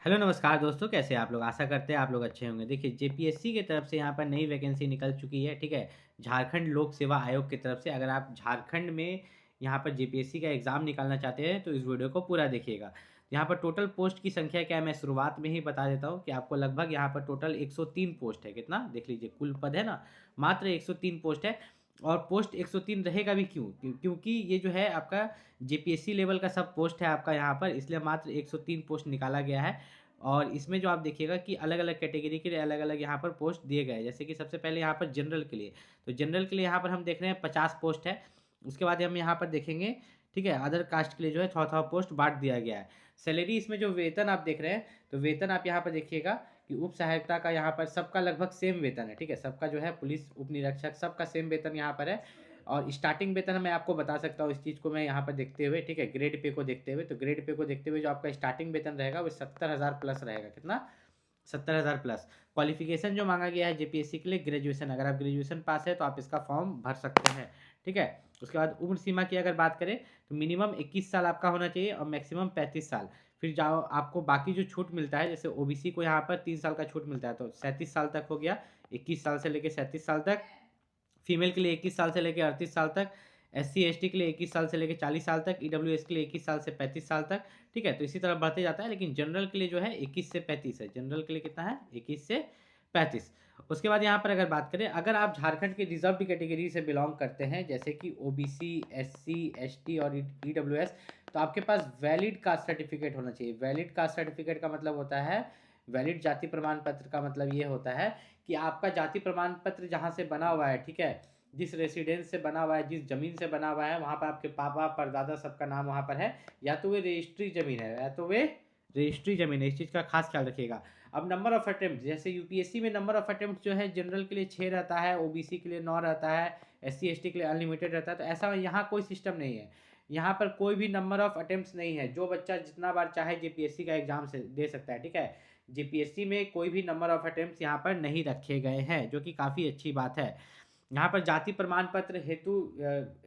Hello नमस्कार दोस्तों, कैसे हैं आप लोग? आशा करते हैं आप लोग अच्छे होंगे। देखिए जेपीएससी की तरफ से यहाँ पर नई वैकेंसी निकल चुकी है, ठीक है? झारखंड लोक सेवा आयोग की तरफ से अगर आप झारखंड में यहाँ पर जेपीएससी का एग्ज़ाम निकालना चाहते हैं तो इस वीडियो को पूरा देखिएगा। यहाँ पर टोटल पोस्ट की संख्या क्या है मैं शुरुआत में ही बता देता हूँ कि आपको लगभग यहाँ पर टोटल 103 पोस्ट है। कितना? देख लीजिए, कुल पद है ना, मात्र 103 पोस्ट है। और पोस्ट 103 रहेगा भी क्यों? क्योंकि ये जो है आपका जेपीएससी लेवल का सब पोस्ट है आपका यहाँ पर, इसलिए मात्र 103 पोस्ट निकाला गया है। और इसमें जो आप देखिएगा कि अलग-अलग कैटेगरी के लिए अलग-अलग यहाँ पर पोस्ट दिए गए हैं। जैसे कि सबसे पहले यहाँ पर जनरल के लिए, तो जनरल के लिए यहाँ पर हम देख रहे हैं 50 पोस्ट है। उसके बाद हम यहाँ पर देखेंगे, ठीक है, अदर कास्ट के लिए जो है थोड़ा-थोड़ा पोस्ट बाँट दिया गया है। सैलरी इसमें जो वेतन आप देख रहे हैं, तो वेतन आप यहाँ पर देखिएगा कि उप सहायता का यहाँ पर सबका लगभग सेम वेतन है, ठीक है? सबका जो है पुलिस उप निरीक्षक सबका सेम वेतन यहाँ पर है। और स्टार्टिंग वेतन मैं आपको बता सकता हूँ इस चीज़ को मैं यहाँ पर देखते हुए, ठीक है, ग्रेड पे को देखते हुए, तो ग्रेड पे को देखते हुए जो आपका स्टार्टिंग वेतन रहेगा वो 70,000 प्लस रहेगा। कितना? 70,000 प्लस। क्वालिफिकेशन जो मांगा गया है जेपीएससी के लिए ग्रेजुएशन, अगर आप ग्रेजुएशन पास है तो आप इसका फॉर्म भर सकते हैं, ठीक है? उसके बाद उम्र सीमा की अगर बात करें तो मिनिमम 21 साल आपका होना चाहिए और मैक्सिमम 35 साल। फिर जाओ आपको बाकी जो छूट मिलता है, जैसे ओबीसी को यहाँ पर 3 साल का छूट मिलता है, तो 37 साल तक हो गया, 21 साल से लेकर 37 साल तक। फीमेल के लिए 21 साल से लेकर 38 साल तक, एससी एसटी के लिए 21 साल से लेकर 40 साल तक, ईडब्ल्यूएस के लिए 21 साल से 35 साल तक, ठीक है? तो इसी तरह बढ़ते जाता है, लेकिन जनरल के लिए जो है 21 से 35 है। जनरल के लिए कितना है? 21 से 35। उसके बाद यहाँ पर अगर बात करें, अगर आप झारखंड की रिजर्व्ड कैटेगरी से बिलोंग करते हैं, जैसे कि ओबीसी, एससी, एसटी और ईडब्ल्यूएस, तो आपके पास वैलिड कास्ट सर्टिफिकेट होना चाहिए। वैलिड कास्ट सर्टिफिकेट का मतलब होता है, वैलिड जाति प्रमाण पत्र का मतलब ये होता है कि आपका जाति प्रमाण पत्र जहाँ से बना हुआ है, ठीक है, जिस रेसिडेंस से बना हुआ है, जिस ज़मीन से बना हुआ है, वहाँ पर आपके पापा परदादा सबका नाम वहाँ पर है, या तो वे रजिस्ट्री ज़मीन है, या तो वे रजिस्ट्री ज़मीन है। इस चीज़ का खास ख्याल रखिएगा। अब नंबर ऑफ अटेम्प्ट, जैसे यूपीएससी में नंबर ऑफ अटेम्प्ट जो है जनरल के लिए 6 रहता है, ओबीसी के लिए 9 रहता है, एससी एसटी के लिए अनलिमिटेड रहता है, तो ऐसा यहाँ कोई सिस्टम नहीं है। यहाँ पर कोई भी नंबर ऑफ अटेम्प्ट्स नहीं है, जो बच्चा जितना बार चाहे जेपीएससी का एग्जाम से दे सकता है, ठीक है? जेपीएससी में कोई भी नंबर ऑफ अटेम्प्ट्स यहाँ पर नहीं रखे गए हैं, जो कि काफ़ी अच्छी बात है। यहाँ पर जाति प्रमाण पत्र हेतु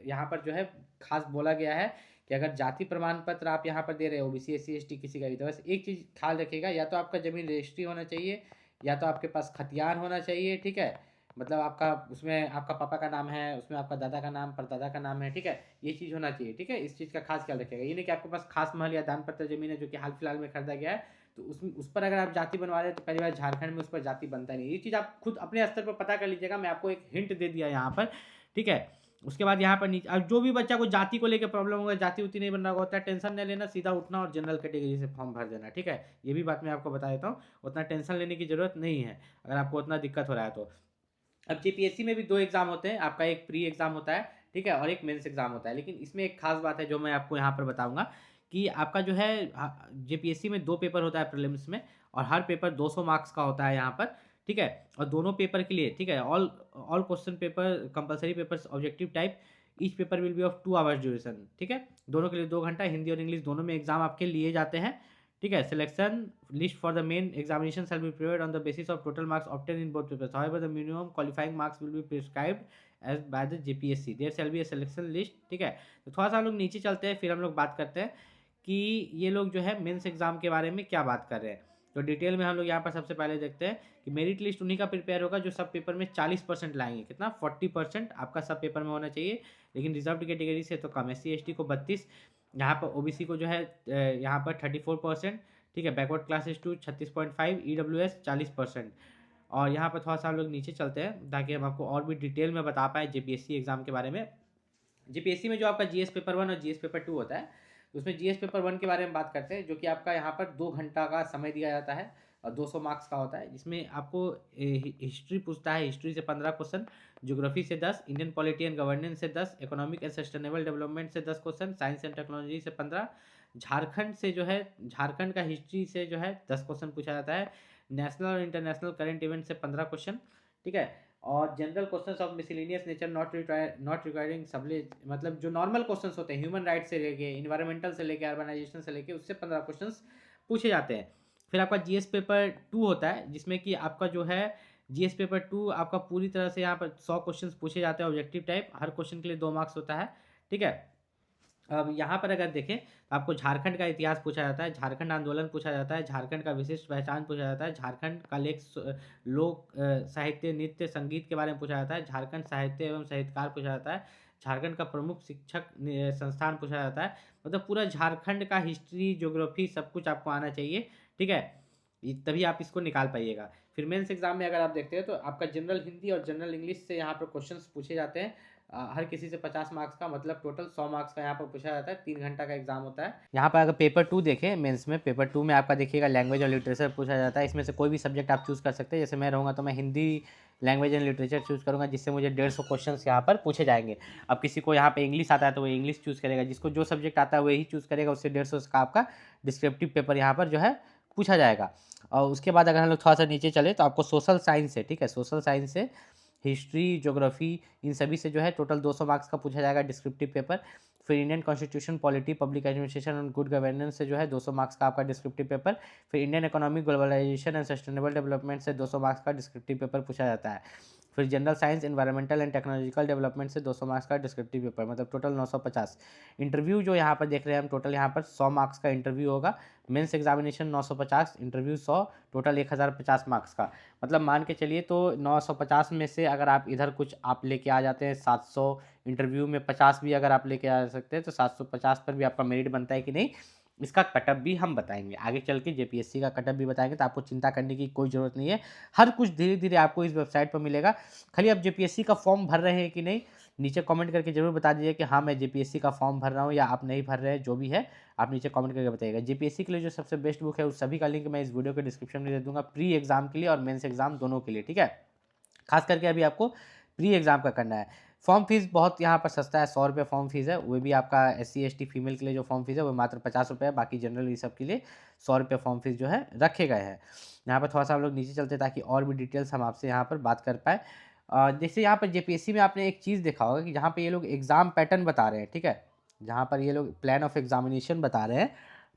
यहाँ पर जो है खास बोला गया है कि अगर जाति प्रमाण पत्र आप यहाँ पर दे रहे हो ओबीसी एससी एसटी किसी का भी, तो बस एक चीज़ ख्याल रखिएगा, या तो आपका ज़मीन रजिस्ट्री होना चाहिए, या तो आपके पास खतियान होना चाहिए, ठीक है? मतलब आपका उसमें आपका पापा का नाम है, उसमें आपका दादा का नाम परदादा का नाम है, ठीक है? ये चीज़ होना चाहिए, ठीक है? इस चीज़ का खास ख्याल रखिएगा। ये नहीं कि आपके पास खास महल या दान पत्र ज़मीन है जो कि हाल फिलहाल में खरीदा गया है, तो उस पर अगर आप जाति बनवा रहे हैं तो पहली बार झारखंड में उस पर जाति बनता नहीं। ये चीज़ आप खुद अपने स्तर पर पता कर लीजिएगा, मैं आपको एक हिंट दे दिया यहाँ पर, ठीक है? उसके बाद यहाँ पर नीचे, अब जो भी बच्चा को जाति को लेकर प्रॉब्लम होगा, जाति उति नहीं बन रहा होता है, टेंशन नहीं लेना, सीधा उठना और जनरल कैटेगरी से फॉर्म भर देना, ठीक है? ये भी बात मैं आपको बता देता हूँ, उतना टेंशन लेने की ज़रूरत नहीं है अगर आपको उतना दिक्कत हो रहा है तो। अब जेपीएससी में भी 2 एग्ज़ाम होते हैं, आपका एक प्री एग्ज़ाम होता है, ठीक है? और एक मेंस एग्ज़ाम होता है, लेकिन इसमें एक खास बात है जो मैं आपको यहाँ पर बताऊँगा कि आपका जो है जेपीएससी में 2 पेपर होता है प्रीलिम्स में, और हर पेपर 200 मार्क्स का होता है यहाँ पर, ठीक है? और दोनों पेपर के लिए, ठीक है, all all question paper compulsory papers objective type, each paper will be of 2 hours duration, ठीक है? दोनों के लिए 2 घंटा, हिंदी और इंग्लिश दोनों में एग्ज़ाम आपके लिए जाते हैं, ठीक है? Selection list for the main examination shall be prepared on the basis of total marks obtained in both papers. However, the minimum qualifying marks will be prescribed as by the JPSC. There shall be a selection list, ठीक है? तो थोड़ा सा हम लोग नीचे चलते हैं, फिर हम लोग बात करते हैं कि ये लोग जो है मेंस एग्जाम के बारे में क्या बात कर रहे हैं। तो डिटेल में हम लोग यहाँ पर सबसे पहले देखते हैं कि मेरिट लिस्ट उन्हीं का प्रिपेयर होगा जो सब पेपर में 40% लाएंगे। कितना? 40% आपका सब पेपर में होना चाहिए, लेकिन रिजर्व कैटेगरी से तो कम। एससी एसटी को 32, यहाँ पर ओबीसी को जो है यहाँ पर 34%, ठीक है? Backward classes to 36.5, EWS 40%। और यहाँ पर थोड़ा सा हम लोग नीचे चलते हैं ताकि हम आपको और भी डिटेल में बता पाएँ जेपीएससी एग्जाम के बारे में। जेपीएससी में जो आपका जीएस पेपर 1 और जीएस पेपर 2 होता है, उसमें जीएस पेपर 1 के बारे में बात करते हैं, जो कि आपका यहाँ पर 2 घंटा का समय दिया जाता है और 200 मार्क्स का होता है, जिसमें आपको हिस्ट्री पूछता है, हिस्ट्री से 15 क्वेश्चन, ज्योग्राफी से 10, इंडियन पॉलिटी एंड गवर्नेंस से 10, इकोनॉमिक एंड सस्टेनेबल डेवलपमेंट से 10 क्वेश्चन, साइंस एंड टेक्नोलॉजी से 15, झारखंड से जो है झारखंड का हिस्ट्री से जो है 10 क्वेश्चन पूछा जाता है, नेशनल और इंटरनेशनल करंट इवेंट से 15 क्वेश्चन, ठीक है? और general questions of miscellaneous nature not requiring सबले, मतलब जो नॉर्मल क्वेश्चंस होते हैं ह्यूमन राइट से लेके इन्वायरमेंटल से लेके अर्बनाइजेशन से लेके, उससे 15 क्वेश्चंस पूछे जाते हैं। फिर आपका जीएस पेपर 2 होता है, जिसमें कि आपका जो है जीएस पेपर 2 आपका पूरी तरह से यहाँ पर 100 क्वेश्चंस पूछे जाते हैं ऑब्जेक्टिव टाइप, हर क्वेश्चन के लिए 2 मार्क्स होता है, ठीक है? अब यहाँ पर अगर देखें तो आपको झारखंड का इतिहास पूछा जाता है, झारखंड आंदोलन पूछा जाता है, झारखंड का विशिष्ट पहचान पूछा जाता है, झारखंड का लोक साहित्य, नृत्य, संगीत के बारे में पूछा जाता है, झारखंड साहित्य एवं साहित्यकार पूछा जाता है, झारखंड का प्रमुख शिक्षक संस्थान पूछा जाता है। मतलब पूरा झारखंड का हिस्ट्री, ज्योग्राफी सब कुछ आपको आना चाहिए, ठीक है, तभी आप इसको निकाल पाइएगा। फिर मेंस एग्जाम में अगर आप देखते हैं तो आपका जनरल हिंदी और जनरल इंग्लिश से यहाँ पर क्वेश्चंस पूछे जाते हैं। हर किसी से 50 मार्क्स का, मतलब टोटल 100 मार्क्स का यहाँ पर पूछा जाता है। 3 घंटा का एग्जाम होता है। यहाँ पर अगर पेपर 2 देखें मेंस में, पेपर 2 में आपका देखिएगा लैंग्वेज और लिटरेचर पूछा जाता है। इसमें से कोई भी सब्जेक्ट आप चूज़ कर सकते हैं। जैसे मैं रहूँगा तो मैं Hindi language and literature choose करूँगा, जिससे मुझे 150 क्वेश्चन यहाँ पर पूछे जाएंगे। अब किसी को यहाँ पे इंग्लिश आता है तो वो इंग्लिश चूज़ करेगा, जिसको जो सब्जेक्ट आता है वही चूज़ करेगा, उससे 150 का आपका डिस्क्रिप्टिव पेपर यहाँ पर जो है पूछा जाएगा। और उसके बाद अगर हम लोग थोड़ा सा नीचे चले तो आपको सोशल साइंस है, ठीक है, सोशल साइंस से हिस्ट्री, ज्योग्राफी, इन सभी से जो है टोटल 200 मार्क्स का पूछा जाएगा डिस्क्रिप्टिव पेपर। फिर Indian constitution, polity, public administration और गुड गवर्नेंस से जो है 200 मार्क्स का आपका डिस्क्रिप्टिव पेपर। फिर Indian economy, globalisation and sustainable development से 200 मार्क्स का डिस्क्रिप्टिव पेपर पूछा जाता है। फिर general science, environmental and technological development से 200 मार्क्स का डिस्क्रिप्टिव पेपर, मतलब टोटल 950। इंटरव्यू जो यहाँ पर देख रहे हैं हम, टोटल यहाँ पर 100 मार्क्स का इंटरव्यू होगा। Mains examination 950, interview 100, total 1050 marks का। मतलब मान के चलिए तो 950 में से अगर आप इधर कुछ आप लेके आ जाते हैं 700, इंटरव्यू में 50 भी अगर आप लेके आ सकते हैं तो 750 पर भी आपका मेरिट बनता है कि नहीं, इसका कटअप भी हम बताएंगे आगे चल के। जेपीएससी का कटअप भी बताएंगे, तो आपको चिंता करने की कोई ज़रूरत नहीं है। हर कुछ धीरे धीरे आपको इस वेबसाइट पर मिलेगा। खाली आप जेपीएससी का फॉर्म भर रहे हैं कि नहीं, नीचे कमेंट करके जरूर बता दीजिए कि हाँ मैं जेपीएससी का फॉर्म भर रहा हूँ या आप नहीं भर रहे हैं, जो भी है आप नीचे कमेंट करके बताइएगा। जेपीएससी के लिए जो सबसे बेस्ट बुक है उस सभी का लिंक मैं इस वीडियो के डिस्क्रिप्शन में दे दूंगा, प्री एग्जाम के लिए और मेंस एग्जाम दोनों के लिए, ठीक है। खास करके अभी आपको प्री एग्जाम का करना है। फॉर्म फीस बहुत यहाँ पर सस्ता है, 100 रुपये फॉर्म फीस है, वो भी आपका SC ST फीमेल के लिए जो फॉर्म फीस है वो मात्र 50 रुपये है। बाकी जनरल ये सब के लिए 100 रुपये फॉर्म फीस जो है रखे गए हैं। यहाँ पर थोड़ा सा हम लोग नीचे चलते ताकि और भी डिटेल्स हम आपसे यहाँ पर बात कर पाए। जैसे यहाँ पर जेपीएससी में आपने एक चीज़ देखा होगा कि जहाँ पर ये लोग एग्ज़ाम पैटर्न बता रहे हैं, ठीक है, जहाँ पर ये लोग प्लान ऑफ एग्जामिनेशन बता रहे हैं,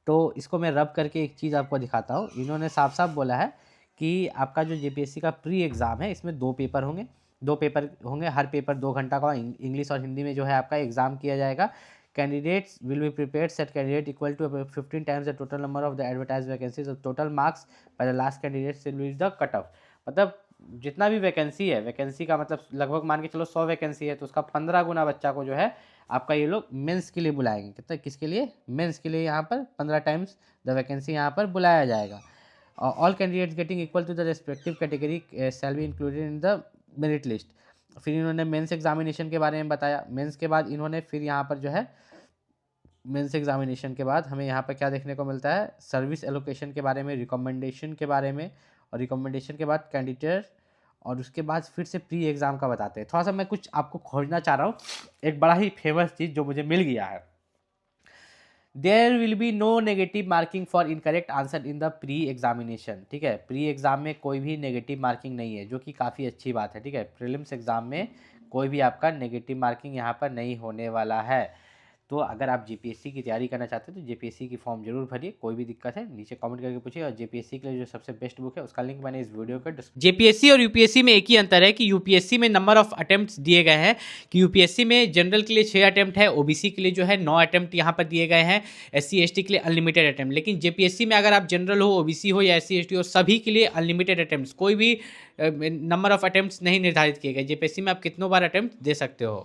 तो इसको मैं रब करके एक चीज़ आपको दिखाता हूँ। इन्होंने साफ साफ बोला है कि आपका जो जेपीएससी का प्री एग्ज़ाम है इसमें 2 पेपर होंगे, 2 पेपर होंगे, हर पेपर 2 घंटा का, इंग्लिश और हिंदी में जो है आपका एग्जाम किया जाएगा। Candidates will be prepared set candidate equal to 15 times the total number of the advertise vacancies, total marks by the last candidate will be the cut off. मतलब जितना भी वैकेंसी है, वैकेंसी का मतलब लगभग मान के चलो 100 वैकेंसी है तो उसका 15 गुना बच्चा को जो है आपका ये लोग मेंस के लिए बुलाएंगे। कितना, किसके लिए? मेंस के लिए यहाँ पर 15 टाइम्स द वैकेंसी यहाँ पर बुलाया जाएगा। All candidates getting equal to the respective category shall be included in the merit list. फिर इन्होंने मेंस एग्जामिनेशन के बारे में बताया। मेंस के बाद इन्होंने फिर यहाँ पर जो है मेंस एग्जामिनेशन के बाद हमें यहाँ पर क्या देखने को मिलता है, सर्विस एलोकेशन के बारे में, रिकमेंडेशन के बारे में, और रिकमेंडेशन के बाद कैंडिडेट, और उसके बाद फिर से प्री एग्ज़ाम का बताते हैं। थोड़ा सा मैं कुछ आपको खोजना चाह रहा हूँ, एक बड़ा ही फेमस चीज़ जो मुझे मिल गया है। There will be no negative marking for incorrect answer in the pre examination, ठीक है। प्री एग्जाम में कोई भी नेगेटिव मार्किंग नहीं है, जो कि काफ़ी अच्छी बात है, ठीक है। प्रीलिम्स एग्जाम में कोई भी आपका नेगेटिव मार्किंग यहाँ पर नहीं होने वाला है। तो अगर आप जेपीएससी की तैयारी करना चाहते हैं तो जेपीएससी की फॉर्म जरूर भरिए, कोई भी दिक्कत है नीचे कमेंट करके पूछिए। और जेपीएससी के लिए जो सबसे बेस्ट बुक है उसका लिंक मैंने इस वीडियो का जेपीएससी और यूपीएससी में एक ही अंतर है कि यूपीएससी में नंबर ऑफ अटेम्प्ट्स दिए गए हैं, कि यूपीएससी में जनरल के लिए 6 अटेम्प्ट है, ओबीसी के लिए जो है 9 अटेम्प्ट यहाँ पर दिए गए हैं, SC ST के लिए अनलिमिटेड अटेम्प्ट। लेकिन जेपीएससी में अगर आप जनरल हो, ओबीसी हो या SC ST हो, सभी के लिए अनलिमिटेड अटेम्प्ट, कोई भी नंबर ऑफ अटेम्प्ट्स नहीं निर्धारित किए गए। जेपीएससी में आप कितनों बार अटेम्प्ट दे सकते हो।